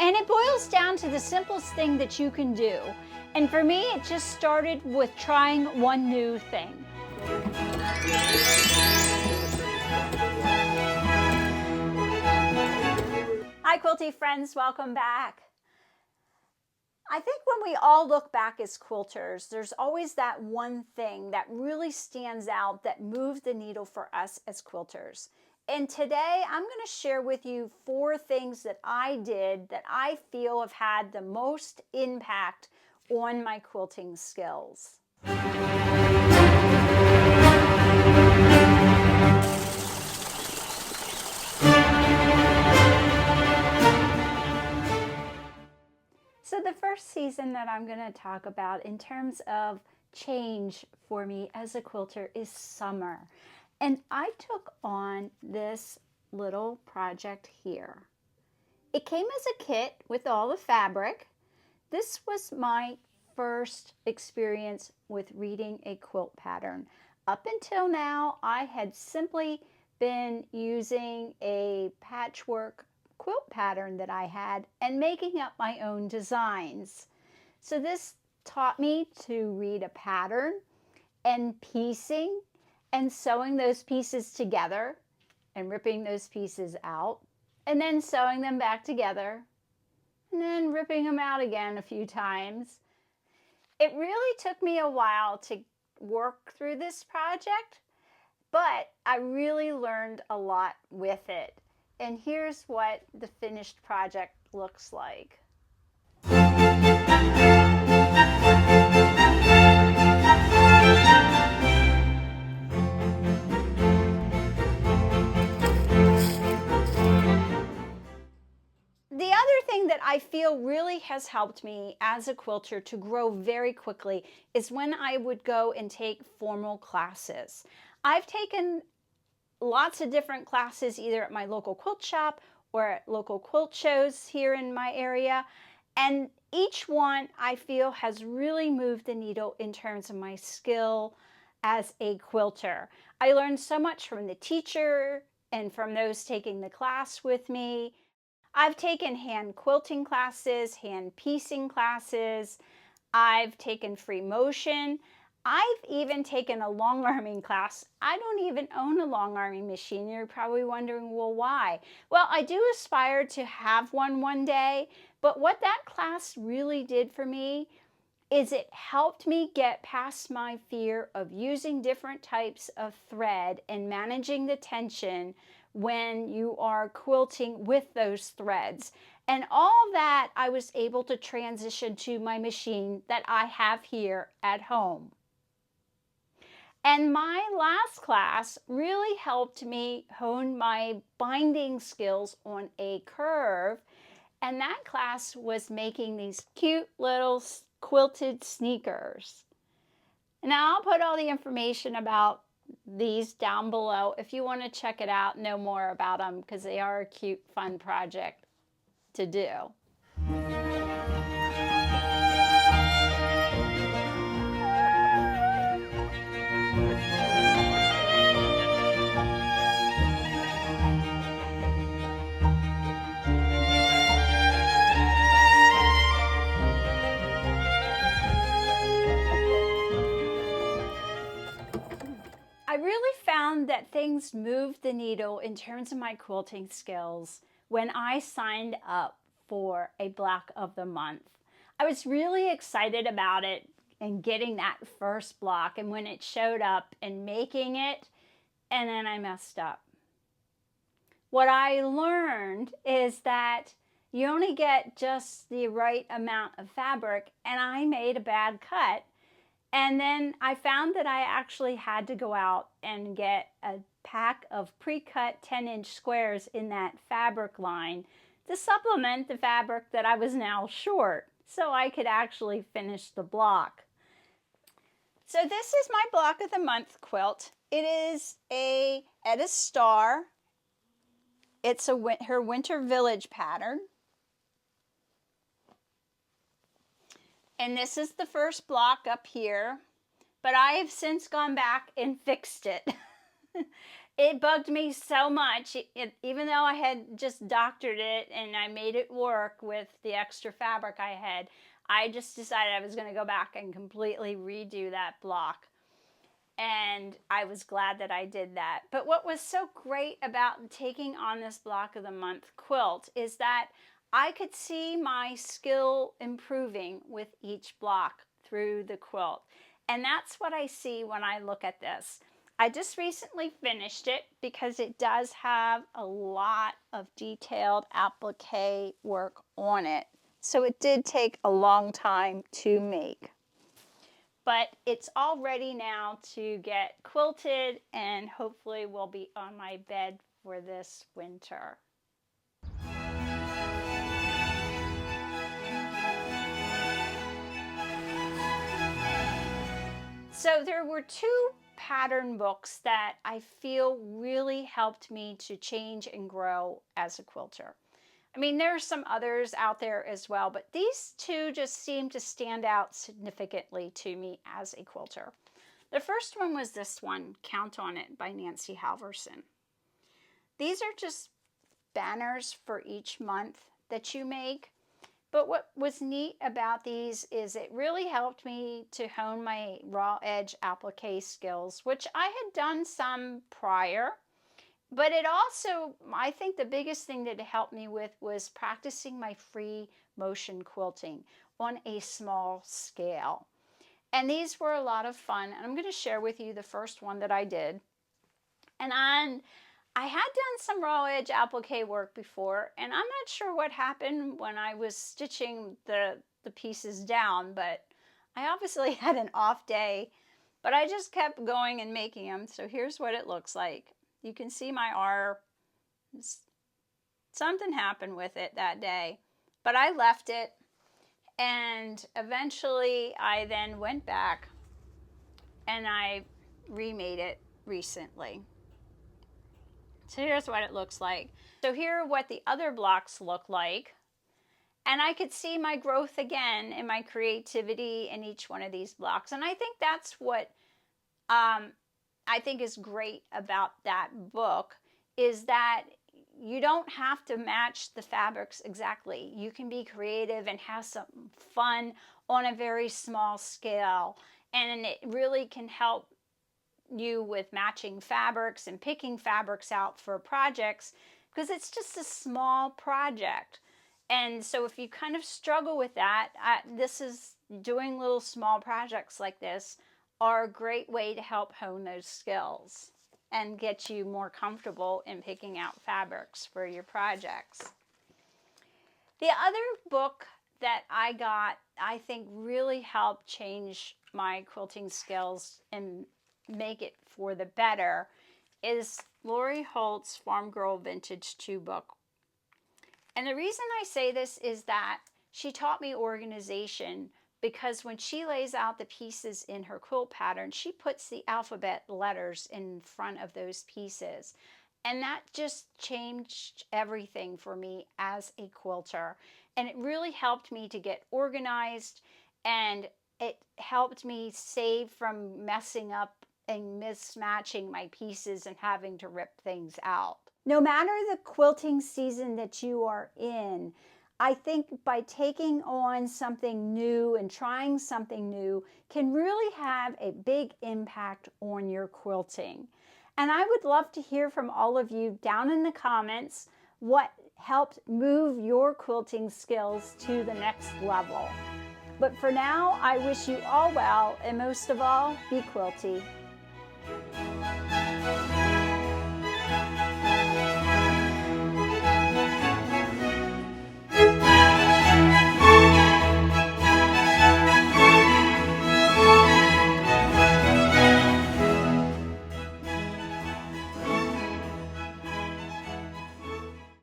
And it boils down to the simplest thing that you can do. And for me, it just started with trying one new thing. Hi, Quilty friends, welcome back. I think when we all look back as quilters, there's always that one thing that really stands out that moved the needle for us as quilters. And today I'm going to share with you 4 things that I did that I feel have had the most impact on my quilting skills. So the first season that I'm going to talk about in terms of change for me as a quilter is summer. And I took on this little project here. It came as a kit with all the fabric. This was my first experience with reading a quilt pattern. Up until now, I had simply been using a patchwork quilt pattern that I had and making up my own designs. So this taught me to read a pattern and piecing and sewing those pieces together and ripping those pieces out and then sewing them back together and then ripping them out again a few times. It really took me a while to work through this project, but I really learned a lot with it. And here's what the finished project looks like. The other thing that I feel really has helped me as a quilter to grow very quickly is when I would go and take formal classes. I've taken lots of different classes either at my local quilt shop or at local quilt shows here in my area, and each one I feel has really moved the needle in terms of my skill as a quilter. I learned so much from the teacher and from those taking the class with me. I've taken hand quilting classes, hand piecing classes. I've taken free motion. I've even taken a long arming class. I don't even own a long arming machine. You're probably wondering, well, why? Well, I do aspire to have one day, but what that class really did for me is it helped me get past my fear of using different types of thread and managing the tension when you are quilting with those threads. And all that I was able to transition to my machine that I have here at home. And my last class really helped me hone my binding skills on a curve. And that class was making these cute little quilted sneakers. Now I'll put all the information about these down below if you want to check it out, know more about them, because they are a cute, fun project to do. I really found that things moved the needle in terms of my quilting skills when I signed up for a block of the month. I was really excited about it and getting that first block, and when it showed up and making it, and then I messed up. What I learned is that you only get just the right amount of fabric, and I made a bad cut. And then I found that I actually had to go out and get a pack of pre-cut 10-inch squares in that fabric line to supplement the fabric that I was now short, so I could actually finish the block. So this is my block of the month quilt. It is a Edtya Star. It's her Winter Village pattern. And this is the first block up here, but I have since gone back and fixed it. It bugged me so much, even though I had just doctored it and I made it work with the extra fabric I had, I just decided I was going to go back and completely redo that block. And I was glad that I did that. But what was so great about taking on this block of the month quilt is that I could see my skill improving with each block through the quilt. And that's what I see when I look at this. I just recently finished it because it does have a lot of detailed applique work on it. So it did take a long time to make. But it's all ready now to get quilted and hopefully will be on my bed for this winter. So there were two pattern books that I feel really helped me to change and grow as a quilter. I mean, there are some others out there as well, but these two just seem to stand out significantly to me as a quilter. The first one was this one, Count on It by Nancy Halverson. These are just banners for each month that you make. But what was neat about these is it really helped me to hone my raw edge applique skills, which I had done some prior. But it also, I think the biggest thing that it helped me with was practicing my free motion quilting on a small scale. And these were a lot of fun. And I'm going to share with you the first one that I did. And I had done some raw edge applique work before, and I'm not sure what happened when I was stitching the pieces down, but I obviously had an off day, but I just kept going and making them. So here's what it looks like. You can see my R. Something happened with it that day, but I left it, and eventually I then went back and I remade it recently. So here's what it looks like. So here are what the other blocks look like. And I could see my growth again in my creativity in each one of these blocks. And I think that's what I think is great about that book, is that you don't have to match the fabrics exactly. You can be creative and have some fun on a very small scale. And it really can help you with matching fabrics and picking fabrics out for projects, because it's just a small project. And so if you kind of struggle with that, doing little small projects like this are a great way to help hone those skills and get you more comfortable in picking out fabrics for your projects. The other book that I got, I think really helped change my quilting skills and make it for the better, is Lori Holt's Farm Girl Vintage 2 book. And the reason I say this is that she taught me organization, because when she lays out the pieces in her quilt pattern, she puts the alphabet letters in front of those pieces. And that just changed everything for me as a quilter. And it really helped me to get organized, and it helped me save from messing up and mismatching my pieces and having to rip things out. No matter the quilting season that you are in, I think by taking on something new and trying something new can really have a big impact on your quilting. And I would love to hear from all of you down in the comments what helped move your quilting skills to the next level. But for now, I wish you all well, and most of all, be quilty.